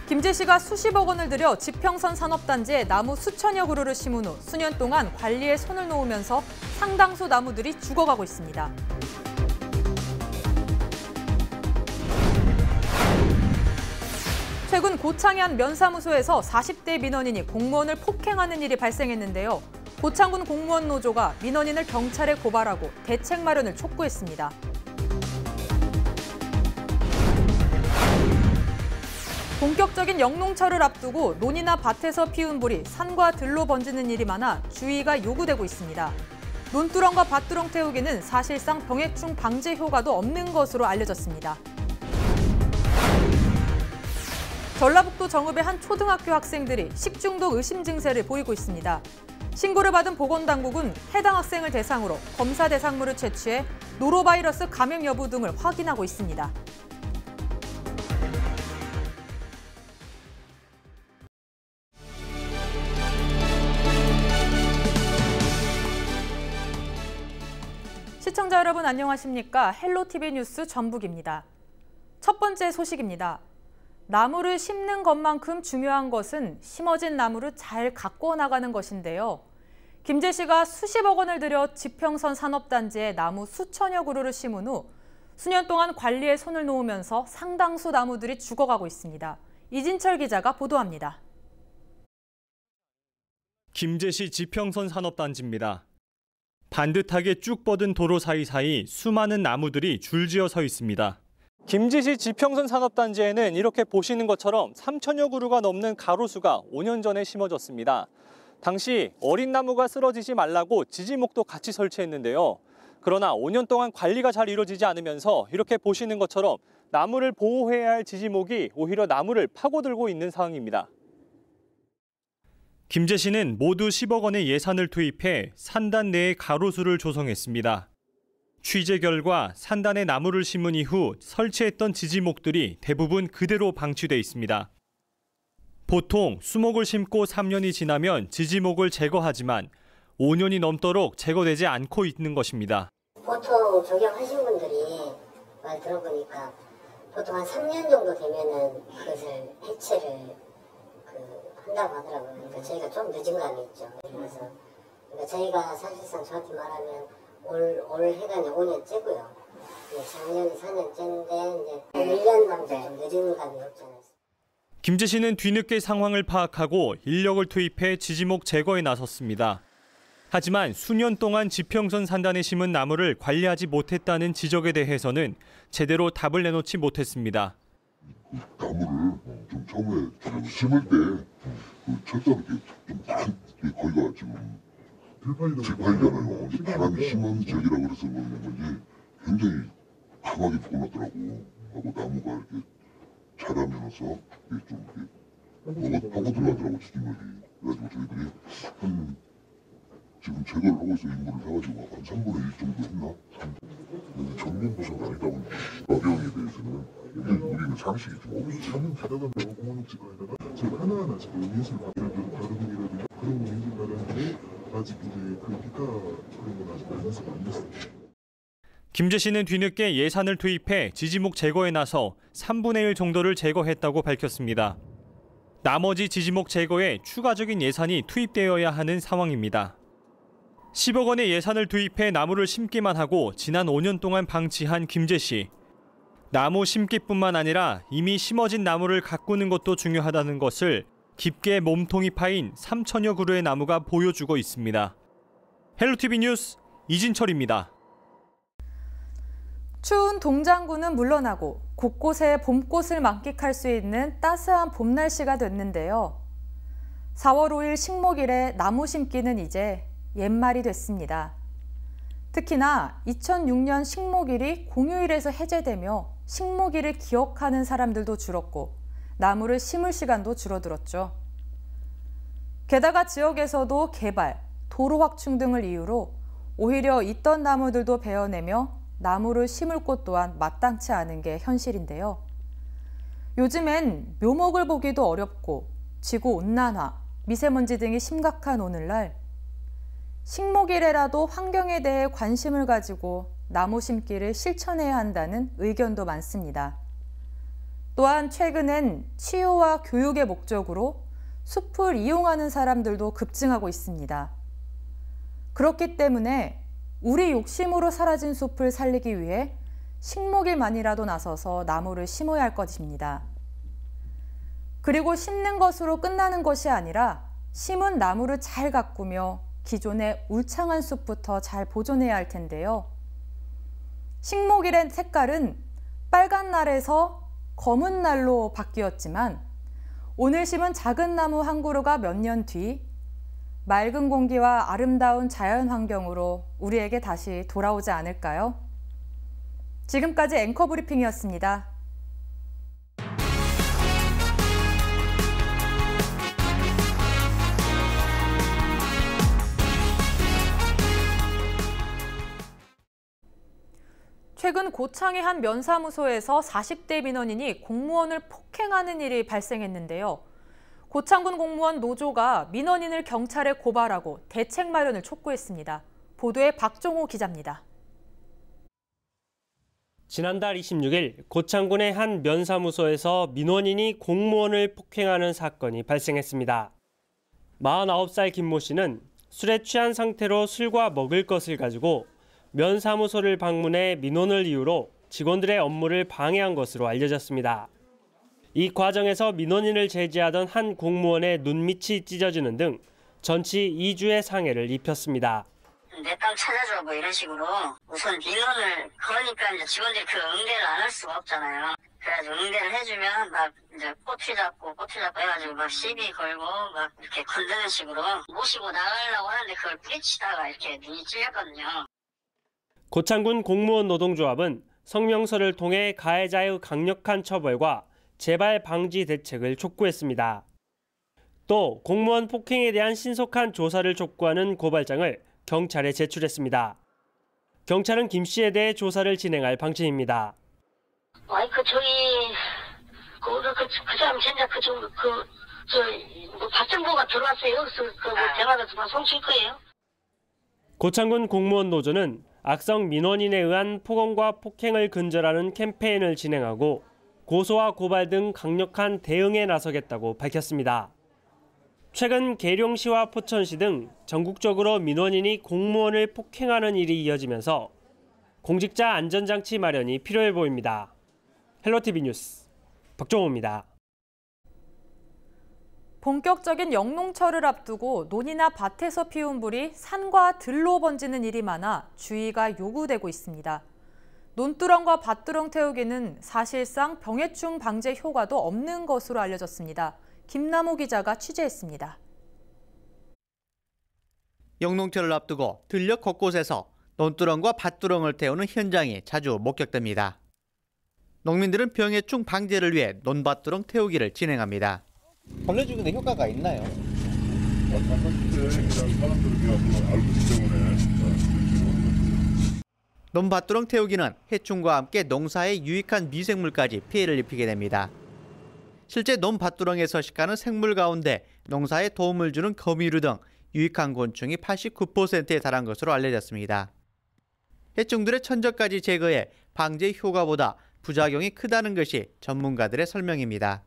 김제시가 수십억 원을 들여 지평선 산업단지에 나무 수천여 그루를 심은 후 수년 동안 관리에 손을 놓으면서 상당수 나무들이 죽어가고 있습니다. 최근 고창의 한 면사무소에서 40대 민원인이 공무원을 폭행하는 일이 발생했는데요. 고창군 공무원 노조가 민원인을 경찰에 고발하고 대책 마련을 촉구했습니다. 본격적인 영농철을 앞두고 논이나 밭에서 피운 불이 산과 들로 번지는 일이 많아 주의가 요구되고 있습니다. 논두렁과 밭두렁 태우기는 사실상 병해충 방제 효과도 없는 것으로 알려졌습니다. 전라북도 정읍의 한 초등학교 학생들이 식중독 의심 증세를 보이고 있습니다. 신고를 받은 보건당국은 해당 학생을 대상으로 검사 대상물을 채취해 노로바이러스 감염 여부 등을 확인하고 있습니다. 시청자 여러분 안녕하십니까? 헬로티비 뉴스 전북입니다. 첫 번째 소식입니다. 나무를 심는 것만큼 중요한 것은 심어진 나무를 잘 가꾸어 나가는 것인데요. 김제시가 수십억 원을 들여 지평선 산업단지에 나무 수천여 그루를 심은 후 수년 동안 관리에 손을 놓으면서 상당수 나무들이 죽어가고 있습니다. 이진철 기자가 보도합니다. 김제시 지평선 산업단지입니다. 반듯하게 쭉 뻗은 도로 사이사이 수많은 나무들이 줄지어 서 있습니다. 김제시 지평선 산업단지에는 이렇게 보시는 것처럼 3천여 그루가 넘는 가로수가 5년 전에 심어졌습니다. 당시 어린 나무가 쓰러지지 말라고 지지목도 같이 설치했는데요. 그러나 5년 동안 관리가 잘 이루어지지 않으면서 이렇게 보시는 것처럼 나무를 보호해야 할 지지목이 오히려 나무를 파고들고 있는 상황입니다. 김제시는 모두 10억 원의 예산을 투입해 산단 내에 가로수를 조성했습니다. 취재 결과 산단에 나무를 심은 이후 설치했던 지지목들이 대부분 그대로 방치돼 있습니다. 보통 수목을 심고 3년이 지나면 지지목을 제거하지만 5년이 넘도록 제거되지 않고 있는 것입니다. 보통 조경하신 분들이 말 들어보니까 보통 한 3년 정도 되면은 그것을 해체를 한다고 하더라고요. 그러니까 저희가 좀 늦은 감이 있죠. 그래서 그러니까 저희가 사실상 정확히 말하면 올 해가 5년째고요. 작년이 4년째인데 이제 1년 남짓 좀 늦은 감이 없지 않아요. 김제시는 뒤늦게 상황을 파악하고 인력을 투입해 지지목 제거에 나섰습니다. 하지만 수년 동안 지평선 산단에 심은 나무를 관리하지 못했다는 지적에 대해서는 제대로 답을 내놓지 못했습니다. 나무를 좀 처음에 심을 때 철저하게 좀 거기가 지금 들판이잖아요. 바람이 심한 지역이라고 그래서 그러는 건지 굉장히 강하게 불어났더라고. 하고 나무가 이렇게 자라면서 좀 이렇게 파고들어가더라고 지진력이. 그래가지고 저희들이 지금 제거를 하고 있어 인구를 해가지고 한 3분의 1 정도 했나? 근데 전문 부서가 아니다 보니까 가벼움에 대해서는 우리는 상식이죠. 산은 가다가 공원옥지가에다가 저희가 하나하나 지금 인술 발달도 다루기라든가 그런 거 인술 발달인데 아직 이제 그 비가 그런 건 아직 완성이 안 됐어요. 김제시는 뒤늦게 예산을 투입해 지지목 제거에 나서 3분의 1 정도를 제거했다고 밝혔습니다. 나머지 지지목 제거에 추가적인 예산이 투입되어야 하는 상황입니다. 10억 원의 예산을 투입해 나무를 심기만 하고 지난 5년 동안 방치한 김제시. 나무 심기뿐만 아니라 이미 심어진 나무를 가꾸는 것도 중요하다는 것을 깊게 몸통이 파인 3천여 그루의 나무가 보여주고 있습니다. 헬로티비 뉴스 이진철입니다. 추운 동장군은 물러나고 곳곳에 봄꽃을 만끽할 수 있는 따스한 봄 날씨가 됐는데요. 4월 5일 식목일에 나무 심기는 이제 옛말이 됐습니다. 특히나 2006년 식목일이 공휴일에서 해제되며 식목일을 기억하는 사람들도 줄었고 나무를 심을 시간도 줄어들었죠. 게다가 지역에서도 개발, 도로 확충 등을 이유로 오히려 있던 나무들도 베어내며 나무를 심을 곳 또한 마땅치 않은 게 현실인데요. 요즘엔 묘목을 보기도 어렵고 지구온난화, 미세먼지 등이 심각한 오늘날 식목일에라도 환경에 대해 관심을 가지고 나무 심기를 실천해야 한다는 의견도 많습니다. 또한 최근엔 치유와 교육의 목적으로 숲을 이용하는 사람들도 급증하고 있습니다. 그렇기 때문에 우리 욕심으로 사라진 숲을 살리기 위해 식목일만이라도 나서서 나무를 심어야 할 것입니다. 그리고 심는 것으로 끝나는 것이 아니라 심은 나무를 잘 가꾸며 기존의 울창한 숲부터 잘 보존해야 할 텐데요. 식목일의 색깔은 빨간 날에서 검은 날로 바뀌었지만 오늘 심은 작은 나무 한 그루가 몇 년 뒤 맑은 공기와 아름다운 자연 환경으로 우리에게 다시 돌아오지 않을까요? 지금까지 앵커 브리핑이었습니다. 최근 고창의 한 면사무소에서 40대 민원인이 공무원을 폭행하는 일이 발생했는데요. 고창군 공무원 노조가 민원인을 경찰에 고발하고 대책 마련을 촉구했습니다. 보도에 박종호 기자입니다. 지난달 26일 고창군의 한 면사무소에서 민원인이 공무원을 폭행하는 사건이 발생했습니다. 49살 김모 씨는 술에 취한 상태로 술과 먹을 것을 가지고 면사무소를 방문해 민원을 이유로 직원들의 업무를 방해한 것으로 알려졌습니다. 이 과정에서 민원인을 제지하던 한 공무원의 눈밑이 찢어지는 등 전치 2주의 상해를 입혔습니다. 내 땅 찾아줘 뭐 이런 식으로 우선 민원을 거니까 이제 직원들이 그 응대를 안 할 수가 없잖아요. 그래가지고 응대를 해주면 막 이제 꼬투리 잡고 해가지고 막 시비 걸고 막 이렇게 건드는 식으로 모시고 나가려고 하는데 그걸 뿌리치다가 이렇게 눈이 찔렸거든요. 고창군 공무원 노동조합은 성명서를 통해 가해자의 강력한 처벌과 재발 방지 대책을 촉구했습니다. 또 공무원 폭행에 대한 신속한 조사를 촉구하는 고발장을 경찰에 제출했습니다. 경찰은 김 씨에 대해 조사를 진행할 방침입니다. 그 사람 진짜 박정보가 들어왔어요. 대마다 송칠 거예요. 고창군 공무원 노조는 악성 민원인에 의한 폭언과 폭행을 근절하는 캠페인을 진행하고 고소와 고발 등 강력한 대응에 나서겠다고 밝혔습니다. 최근 계룡시와 포천시 등 전국적으로 민원인이 공무원을 폭행하는 일이 이어지면서 공직자 안전장치 마련이 필요해 보입니다. 헬로티비 뉴스 박종호입니다. 본격적인 영농철을 앞두고 논이나 밭에서 피운 불이 산과 들로 번지는 일이 많아 주의가 요구되고 있습니다. 논두렁과 밭두렁 태우기는 사실상 병해충 방제 효과도 없는 것으로 알려졌습니다. 김남호 기자가 취재했습니다. 영농철을 앞두고 들녘 곳곳에서 논두렁과 밭두렁을 태우는 현장이 자주 목격됩니다. 농민들은 병해충 방제를 위해 논밭두렁 태우기를 진행합니다. 벌레 죽이는 효과가 있나요? 논밭두렁 태우기는 해충과 함께 농사에 유익한 미생물까지 피해를 입히게 됩니다. 실제 논밭두렁에 서식하는 생물 가운데 농사에 도움을 주는 거미류 등 유익한 곤충이 89%에 달한 것으로 알려졌습니다. 해충들의 천적까지 제거해 방제 효과보다 부작용이 크다는 것이 전문가들의 설명입니다.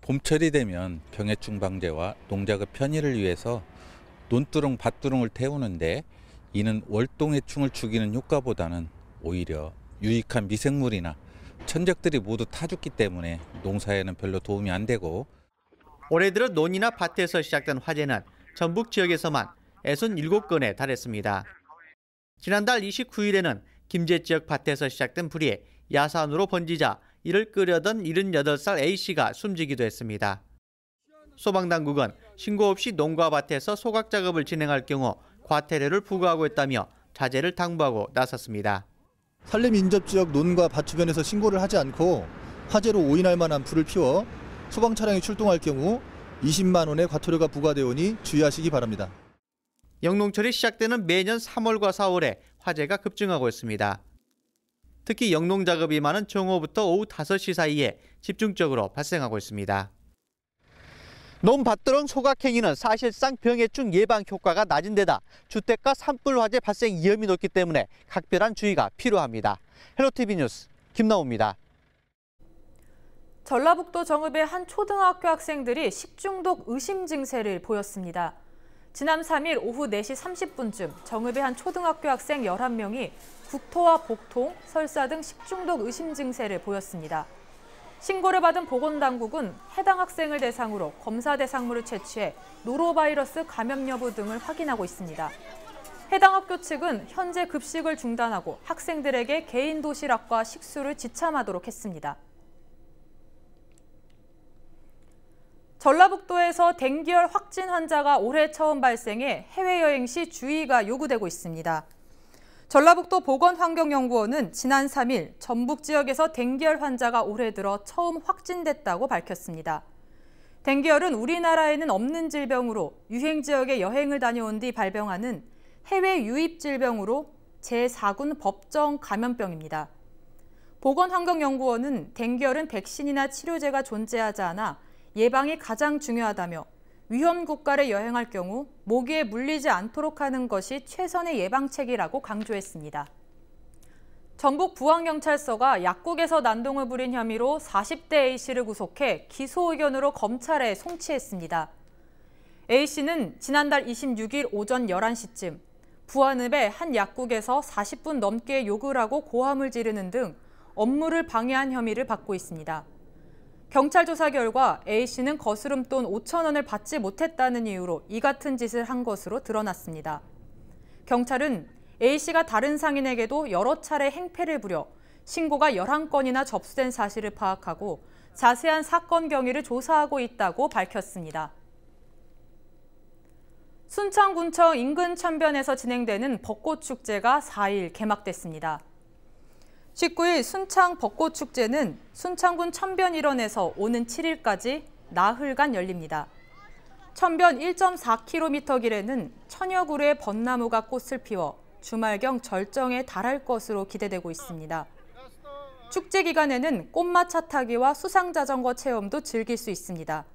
봄철이 되면 병해충 방제와 농작의 편의를 위해서 논두렁, 밭두렁을 태우는데 이는 월동해충을 죽이는 효과보다는 오히려 유익한 미생물이나 천적들이 모두 타 죽기 때문에 농사에는 별로 도움이 안 되고, 올해 들어 논이나 밭에서 시작된 화재는 전북 지역에서만 67건에 달했습니다. 지난달 29일에는 김제 지역 밭에서 시작된 불이 야산으로 번지자 이를 끄려던 78살 A씨가 숨지기도 했습니다. 소방당국은 신고 없이 농가 밭에서 소각 작업을 진행할 경우 과태료를 부과하고 있다며 자제를 당부하고 나섰습니다. 산림 인접 지역 논과 밭 주변에서 신고를 하지 않고 화재로 오인할 만한 불을 피워 소방 차량이 출동할 경우 20만 원의 과태료가 부과되오니 주의하시기 바랍니다. 영농철이 시작되는 매년 3월과 4월에 화재가 급증하고 있습니다. 특히 영농 작업이 많은 정오부터 오후 5시 사이에 집중적으로 발생하고 있습니다. 논밭두렁 소각행위는 사실상 병해충 예방 효과가 낮은 데다 주택가 산불 화재 발생 위험이 높기 때문에 각별한 주의가 필요합니다. 헬로티비 뉴스 김나우입니다. 전라북도 정읍의 한 초등학교 학생들이 식중독 의심 증세를 보였습니다. 지난 3일 오후 4시 30분쯤 정읍의 한 초등학교 학생 11명이 국토와 복통, 설사 등 식중독 의심 증세를 보였습니다. 신고를 받은 보건당국은 해당 학생을 대상으로 검사 대상물을 채취해 노로바이러스 감염 여부 등을 확인하고 있습니다. 해당 학교 측은 현재 급식을 중단하고 학생들에게 개인 도시락과 식수를 지참하도록 했습니다. 전라북도에서 댕기열 확진 환자가 올해 처음 발생해 해외여행 시 주의가 요구되고 있습니다. 전라북도 보건환경연구원은 지난 3일 전북 지역에서 댕기열 환자가 올해 들어 처음 확진됐다고 밝혔습니다. 댕기열은 우리나라에는 없는 질병으로 유행 지역에 여행을 다녀온 뒤 발병하는 해외 유입 질병으로 제4군 법정 감염병입니다. 보건환경연구원은 댕기열은 백신이나 치료제가 존재하지 않아 예방이 가장 중요하다며 위험 국가를 여행할 경우 모기에 물리지 않도록 하는 것이 최선의 예방책이라고 강조했습니다. 전북 부안경찰서가 약국에서 난동을 부린 혐의로 40대 A씨를 구속해 기소 의견으로 검찰에 송치했습니다. A씨는 지난달 26일 오전 11시쯤 부안읍의 한 약국에서 40분 넘게 욕을 하고 고함을 지르는 등 업무를 방해한 혐의를 받고 있습니다. 경찰 조사 결과 A씨는 거스름돈 5천 원을 받지 못했다는 이유로 이 같은 짓을 한 것으로 드러났습니다. 경찰은 A씨가 다른 상인에게도 여러 차례 행패를 부려 신고가 11건이나 접수된 사실을 파악하고 자세한 사건 경위를 조사하고 있다고 밝혔습니다. 순창군청 인근 천변에서 진행되는 벚꽃축제가 4일 개막됐습니다. 19일 순창 벚꽃축제는 순창군 천변 일원에서 오는 7일까지 나흘간 열립니다. 천변 1.4km 길에는 천여 그루의 벚나무가 꽃을 피워 주말경 절정에 달할 것으로 기대되고 있습니다. 축제 기간에는 꽃마차 타기와 수상자전거 체험도 즐길 수 있습니다.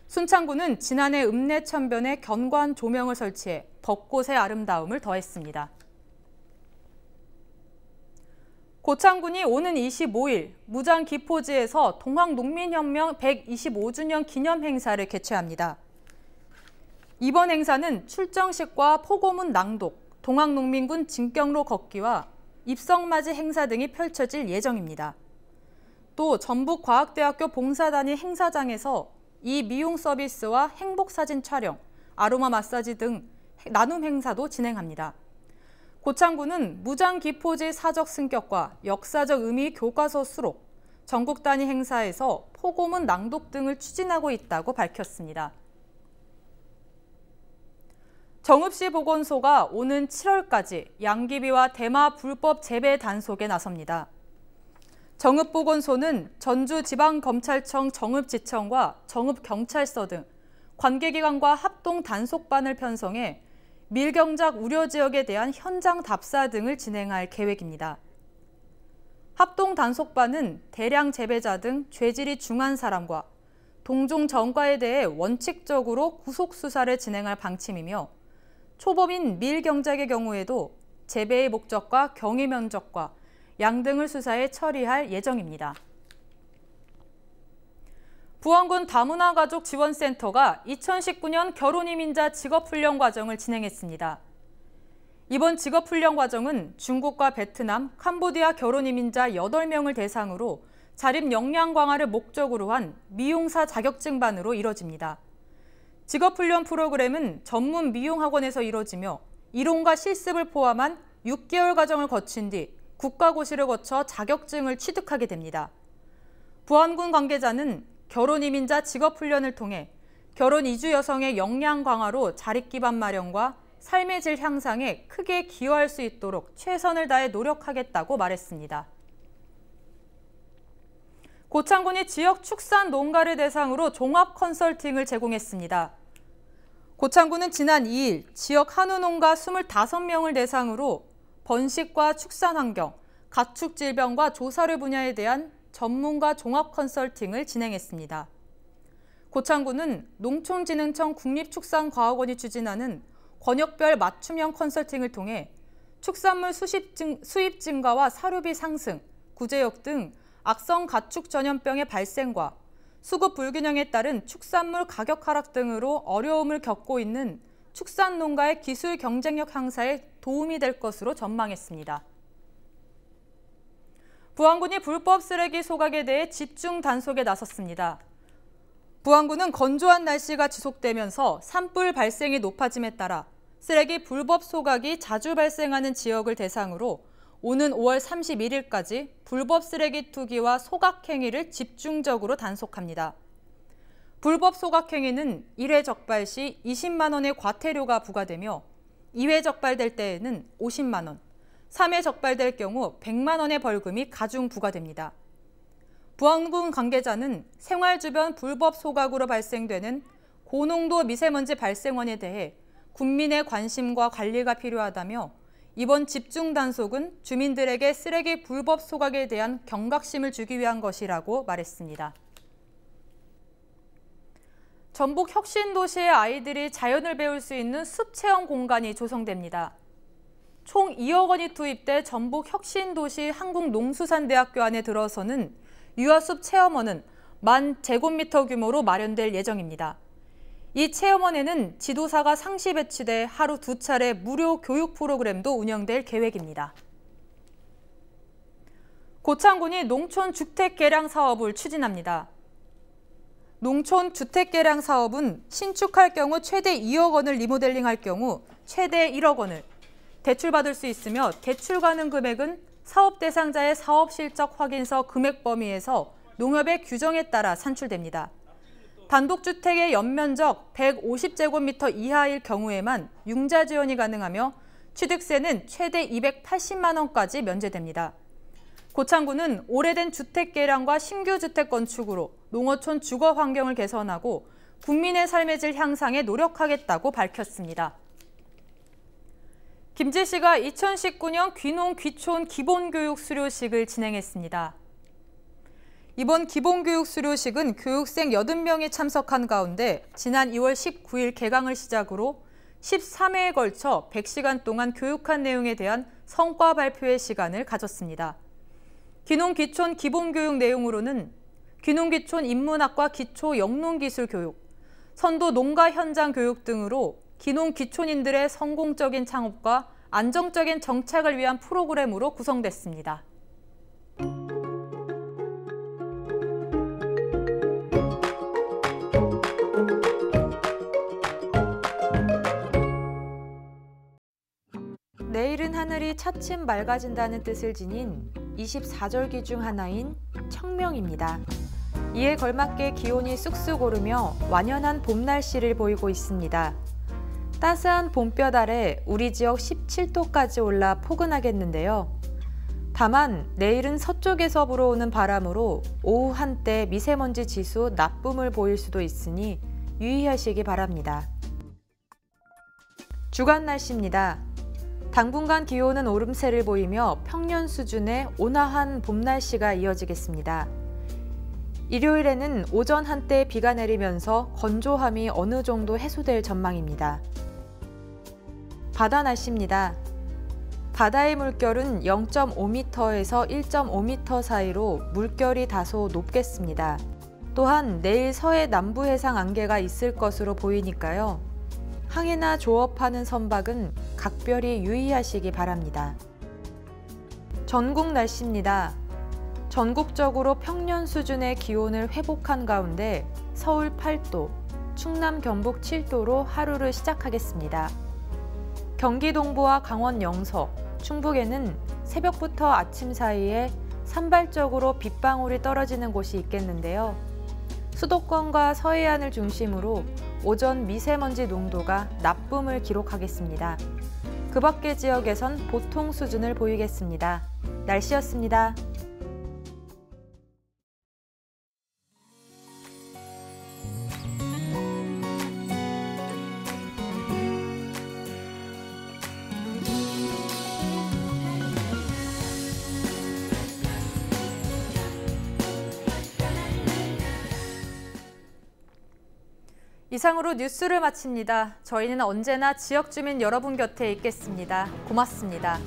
순창군은 지난해 읍내천변에 견관 조명을 설치해 벚꽃의 아름다움을 더했습니다. 고창군이 오는 25일 무장기포지에서 동학농민혁명 125주년 기념 행사를 개최합니다. 이번 행사는 출정식과 포고문 낭독, 동학농민군 진경로 걷기와 입성맞이 행사 등이 펼쳐질 예정입니다. 또 전북과학대학교 봉사단위 행사장에서 이 미용 서비스와 행복사진 촬영, 아로마 마사지 등 나눔 행사도 진행합니다. 고창군은 무장기포지 사적 승격과 역사적 의미 교과서 수록, 전국 단위 행사에서 포고문 낭독 등을 추진하고 있다고 밝혔습니다. 정읍시 보건소가 오는 7월까지 양귀비와 대마 불법 재배 단속에 나섭니다. 정읍보건소는 전주지방검찰청 정읍지청과 정읍경찰서 등 관계기관과 합동 단속반을 편성해 밀경작 우려 지역에 대한 현장 답사 등을 진행할 계획입니다. 합동 단속반은 대량 재배자 등 죄질이 중한 사람과 동종 전과에 대해 원칙적으로 구속 수사를 진행할 방침이며 초범인 밀경작의 경우에도 재배의 목적과 경위 면적과 양 등을 수사해 처리할 예정입니다. 부안군 다문화가족지원센터가 2019년 결혼이민자 직업훈련 과정을 진행했습니다. 이번 직업훈련 과정은 중국과 베트남, 캄보디아 결혼이민자 8명을 대상으로 자립 역량 강화를 목적으로 한 미용사 자격증반으로 이뤄집니다. 직업훈련 프로그램은 전문 미용학원에서 이뤄지며 이론과 실습을 포함한 6개월 과정을 거친 뒤 국가고시를 거쳐 자격증을 취득하게 됩니다. 부안군 관계자는 결혼이민자 직업훈련을 통해 결혼 이주 여성의 역량 강화로 자립기반 마련과 삶의 질 향상에 크게 기여할 수 있도록 최선을 다해 노력하겠다고 말했습니다. 고창군이 지역 축산 농가를 대상으로 종합 컨설팅을 제공했습니다. 고창군은 지난 2일 지역 한우 농가 25명을 대상으로 번식과 축산 환경, 가축 질병과 조사료 분야에 대한 전문가 종합 컨설팅을 진행했습니다. 고창군은 농촌진흥청 국립축산과학원이 추진하는 권역별 맞춤형 컨설팅을 통해 축산물 수입 증가와 사료비 상승, 구제역 등 악성 가축 전염병의 발생과 수급 불균형에 따른 축산물 가격 하락 등으로 어려움을 겪고 있는 축산농가의 기술 경쟁력 향상에 도움이 될 것으로 전망했습니다. 부안군이 불법 쓰레기 소각에 대해 집중 단속에 나섰습니다. 부안군은 건조한 날씨가 지속되면서 산불 발생이 높아짐에 따라 쓰레기 불법 소각이 자주 발생하는 지역을 대상으로 오는 5월 31일까지 불법 쓰레기 투기와 소각 행위를 집중적으로 단속합니다. 불법 소각 행위는 1회 적발 시 20만 원의 과태료가 부과되며 2회 적발될 때에는 50만 원, 3회 적발될 경우 100만 원의 벌금이 가중 부과됩니다. 부안군 관계자는 생활 주변 불법 소각으로 발생되는 고농도 미세먼지 발생원에 대해 국민의 관심과 관리가 필요하다며 이번 집중 단속은 주민들에게 쓰레기 불법 소각에 대한 경각심을 주기 위한 것이라고 말했습니다. 전북 혁신도시의 아이들이 자연을 배울 수 있는 숲체험 공간이 조성됩니다. 총 2억 원이 투입돼 전북 혁신도시 한국농수산대학교 안에 들어서는 유아숲 체험원은 10,000제곱미터 규모로 마련될 예정입니다. 이 체험원에는 지도사가 상시 배치돼 하루 2차례 무료 교육 프로그램도 운영될 계획입니다. 고창군이 농촌 주택 개량 사업을 추진합니다. 농촌 주택 개량 사업은 신축할 경우 최대 2억 원을 리모델링할 경우 최대 1억 원을 대출받을 수 있으며 대출 가능 금액은 사업 대상자의 사업 실적 확인서 금액 범위에서 농협의 규정에 따라 산출됩니다. 단독주택의 연면적 150제곱미터 이하일 경우에만 융자 지원이 가능하며 취득세는 최대 280만 원까지 면제됩니다. 고창군은 오래된 주택 개량과 신규 주택 건축으로 농어촌 주거 환경을 개선하고 국민의 삶의 질 향상에 노력하겠다고 밝혔습니다. 김제시가 2019년 귀농 귀촌 기본교육 수료식을 진행했습니다. 이번 기본교육 수료식은 교육생 80명이 참석한 가운데 지난 2월 19일 개강을 시작으로 13회에 걸쳐 100시간 동안 교육한 내용에 대한 성과 발표의 시간을 가졌습니다. 귀농 귀촌 기본교육 내용으로는 귀농 귀촌 인문학과 기초 영농기술 교육, 선도 농가 현장 교육 등으로 귀농 귀촌인들의 성공적인 창업과 안정적인 정착을 위한 프로그램으로 구성됐습니다. 내일은 하늘이 차츰 맑아진다는 뜻을 지닌 24절기 중 하나인 청명입니다. 이에 걸맞게 기온이 쑥쑥 오르며 완연한 봄 날씨를 보이고 있습니다. 따스한 봄볕 아래 우리 지역 17도까지 올라 포근하겠는데요. 다만 내일은 서쪽에서 불어오는 바람으로 오후 한때 미세먼지 지수 나쁨을 보일 수도 있으니 유의하시기 바랍니다. 주간 날씨입니다. 당분간 기온은 오름세를 보이며 평년 수준의 온화한 봄 날씨가 이어지겠습니다. 일요일에는 오전 한때 비가 내리면서 건조함이 어느 정도 해소될 전망입니다. 바다 날씨입니다. 바다의 물결은 0.5m에서 1.5m 사이로 물결이 다소 높겠습니다. 또한 내일 서해 남부 해상 안개가 있을 것으로 보이니까요. 항해나 조업하는 선박은 각별히 유의하시기 바랍니다. 전국 날씨입니다. 전국적으로 평년 수준의 기온을 회복한 가운데 서울 8도, 충남 경북 7도로 하루를 시작하겠습니다. 경기 동부와 강원 영서, 충북에는 새벽부터 아침 사이에 산발적으로 빗방울이 떨어지는 곳이 있겠는데요. 수도권과 서해안을 중심으로 오전 미세먼지 농도가 나쁨을 기록하겠습니다. 그 밖의 지역에선 보통 수준을 보이겠습니다. 날씨였습니다. 이상으로 뉴스를 마칩니다. 저희는 언제나 지역 주민 여러분 곁에 있겠습니다. 고맙습니다.